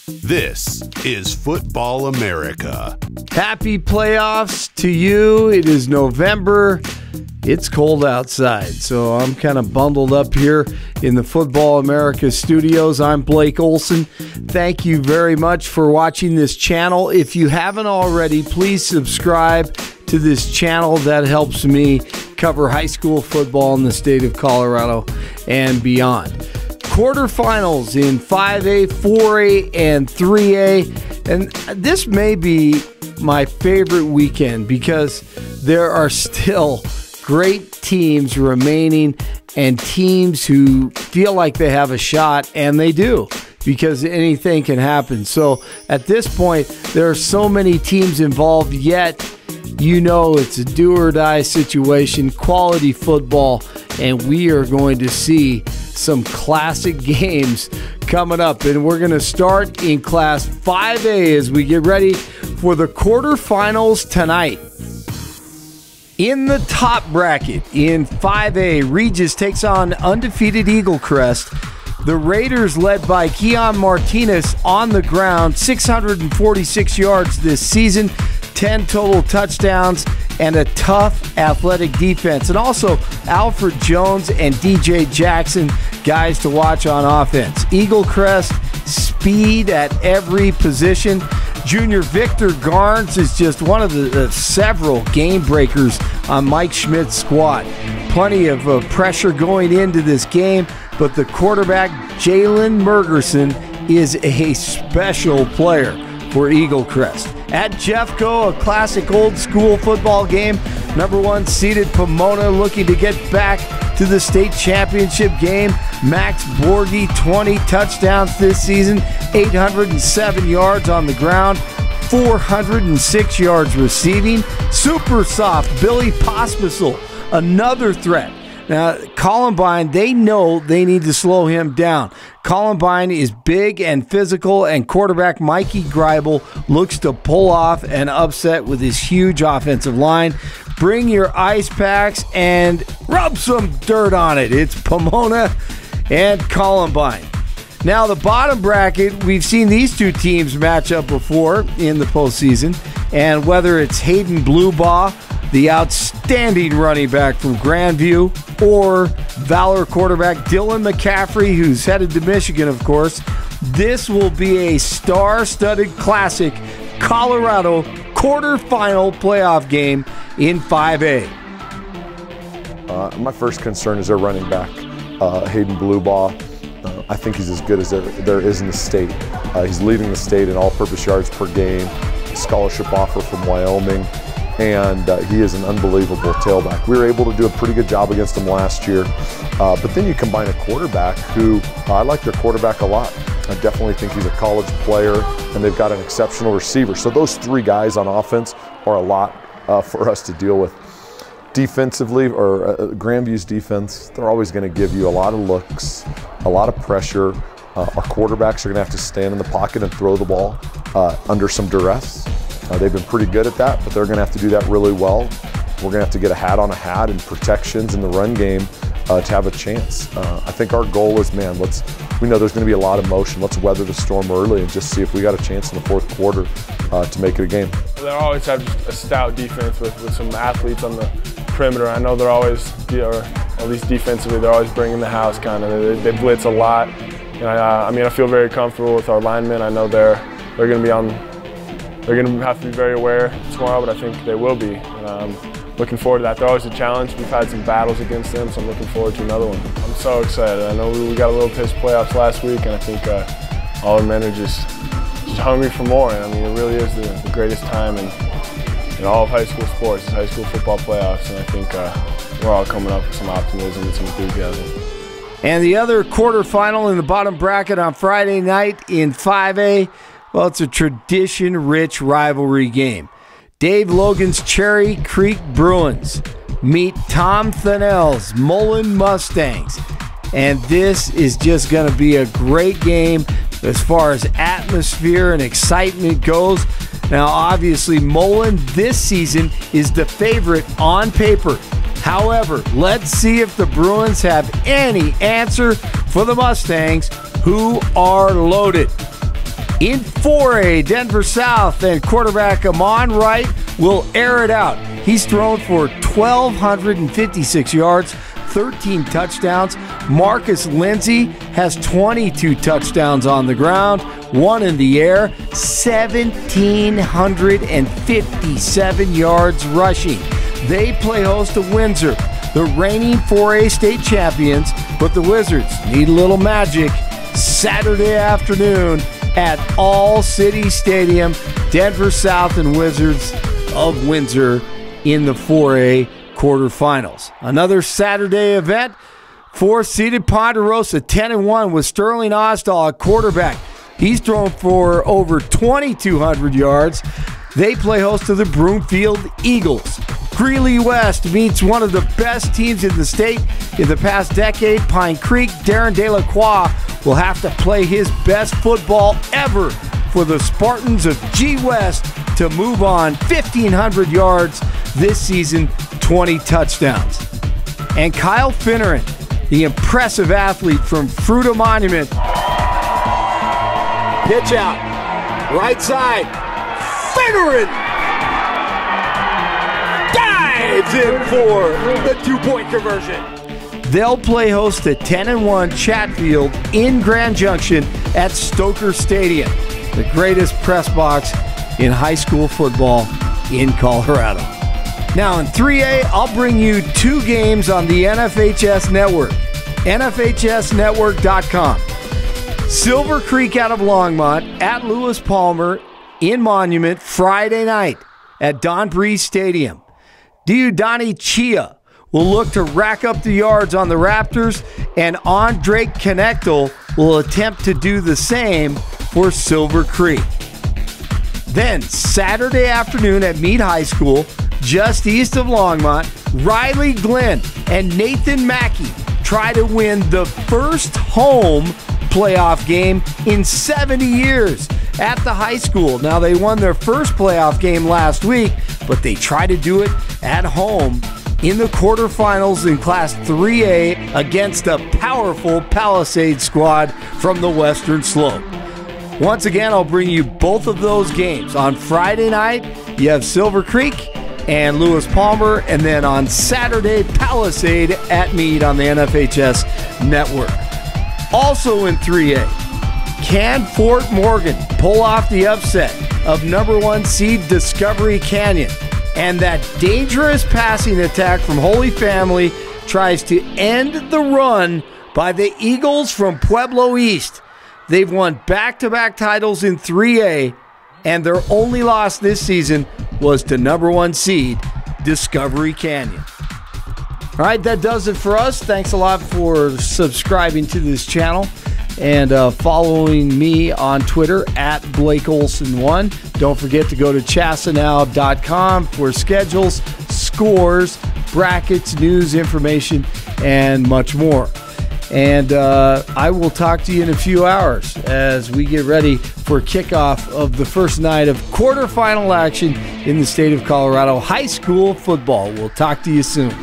This is Football America. Happy playoffs to you. It is November. It's cold outside, so I'm kind of bundled up here in the Football America studios. I'm Blake Olson. Thank you very much for watching this channel. If you haven't already, please subscribe to this channel. That helps me cover high school football in the state of Colorado and beyond. Quarterfinals in 5A, 4A, and 3A. And this may be my favorite weekend because there are still great teams remaining and teams who feel like they have a shot, and they do, because anything can happen. So at this point, there are so many teams involved, yet you know it's a do-or-die situation, quality football, and we are going to see some classic games coming up. And we're going to start in Class 5A as we get ready for the quarterfinals tonight. In the top bracket in 5A, Regis takes on undefeated Eagle Crest. The Raiders, led by Keon Martinez, on the ground, 646 yards this season, 10 total touchdowns, and a tough athletic defense. And also Alfred Jones and DJ Jackson, guys to watch on offense. Eagle Crest, speed at every position. Junior Victor Garnes is just one of the several game breakers on Mike Schmidt's squad. Plenty of pressure going into this game, but the quarterback, Jalen Mergerson, is a special player for Eagle Crest. At Jeffco, a classic old school football game. #1 seeded Pomona looking to get back to the state championship game. Max Borghi, 20 touchdowns this season, 807 yards on the ground, 406 yards receiving. Super soft Billy Pospisil, another threat. Now, Columbine, they know they need to slow him down. Columbine is big and physical, and quarterback Mikey Greibel looks to pull off an upset with his huge offensive line. Bring your ice packs and rub some dirt on it. It's Pomona and Columbine. Now, the bottom bracket, we've seen these two teams match up before in the postseason, and whether it's Hayden Bluebaugh, the outstanding running back from Grandview, or Valor quarterback Dylan McCaffrey, who's headed to Michigan, of course, this will be a star-studded classic Colorado quarterfinal playoff game in 5A. My first concern is their running back, Hayden Bluebaugh. I think he's as good as there is in the state. He's leading the state in all-purpose yards per game, a scholarship offer from Wyoming, and he is an unbelievable tailback. We were able to do a pretty good job against him last year, but then you combine a quarterback who, I like their quarterback a lot. I definitely think he's a college player, and they've got an exceptional receiver. So those three guys on offense are a lot for us to deal with. Defensively, or Grandview's defense, they're always going to give you a lot of looks, a lot of pressure. Our quarterbacks are going to have to stand in the pocket and throw the ball under some duress. They've been pretty good at that, but they're going to have to do that really well. We're going to have to get a hat on a hat and protections in the run game to have a chance. I think our goal is, man, we know there's going to be a lot of motion. Let's weather the storm early and just see if we got a chance in the fourth quarter to make it a game. They always have a stout defense with some athletes on the perimeter. I know they're always, or at least defensively, they're always bringing the house kind of. They blitz a lot. And I mean, I feel very comfortable with our linemen. I know they're going to be on. They're going to have to be very aware tomorrow, but I think they will be. And I'm looking forward to that. They're always a challenge. We've had some battles against them, so I'm looking forward to another one. I'm so excited. I know we got a little pissed playoffs last week, and I think all the men are just hungry for more. And I mean, it really is the greatest time in all of high school sports, is high school football playoffs, and I think we're all coming up with some optimism and some enthusiasm. And the other quarterfinal in the bottom bracket on Friday night in 5A, well, it's a tradition-rich rivalry game. Dave Logan's Cherry Creek Bruins meet Tom Thanell's Mullen Mustangs. And this is just going to be a great game as far as atmosphere and excitement goes. Now, obviously, Mullen this season is the favorite on paper. However, let's see if the Bruins have any answer for the Mustangs, who are loaded. In 4A, Denver South and quarterback Amon Wright will air it out. He's thrown for 1,256 yards, 13 touchdowns. Marcus Lindsey has 22 touchdowns on the ground, 1 in the air, 1,757 yards rushing. They play host to Windsor, the reigning 4A state champions, but the Wizards need a little magic. Saturday afternoon at All City Stadium, Denver South and Wizards of Windsor in the 4A quarterfinals. Another Saturday event, 4th-seeded Ponderosa 10-1 with Sterling Osdahl at quarterback. He's thrown for over 2,200 yards. They play host to the Broomfield Eagles. Greeley West meets one of the best teams in the state in the past decade, Pine Creek. Darren Delacroix will have to play his best football ever for the Spartans of G West to move on. 1,500 yards this season, 20 touchdowns. And Kyle Finneran, the impressive athlete from Fruita Monument. Pitch out, right side, Finneran dives in for the 2-point conversion. They'll play host to 10-1 Chatfield in Grand Junction at Stoker Stadium, the greatest press box in high school football in Colorado. Now in 3A, I'll bring you 2 games on the NFHS Network, NFHSnetwork.com. Silver Creek out of Longmont at Lewis Palmer in Monument Friday night at Don Breeze Stadium. Diudani Chia will look to rack up the yards on the Raptors, and Andre Connectal will attempt to do the same for Silver Creek. Then Saturday afternoon at Meade High School, just east of Longmont, Riley Glenn and Nathan Mackey try to win the first home playoff game in 70 years at the high school. Now, they won their first playoff game last week, but they try to do it at home in the quarterfinals in Class 3A against a powerful Palisade squad from the Western Slope. Once again, I'll bring you both of those games. On Friday night, you have Silver Creek and Lewis Palmer, and then on Saturday, Palisade at Meade on the NFHS Network. Also in 3A, can Fort Morgan pull off the upset of #1 seed Discovery Canyon? And that dangerous passing attack from Holy Family tries to end the run by the Eagles from Pueblo East. They've won back-to-back titles in 3A, and their only loss this season was to #1 seed Discovery Canyon. All right, that does it for us. Thanks a lot for subscribing to this channel and following me on Twitter at BlakeOlson1. Don't forget to go to chassanow.com for schedules, scores, brackets, news, information, and much more. And I will talk to you in a few hours as we get ready for kickoff of the first night of quarterfinal action in the state of Colorado high school football. We'll talk to you soon.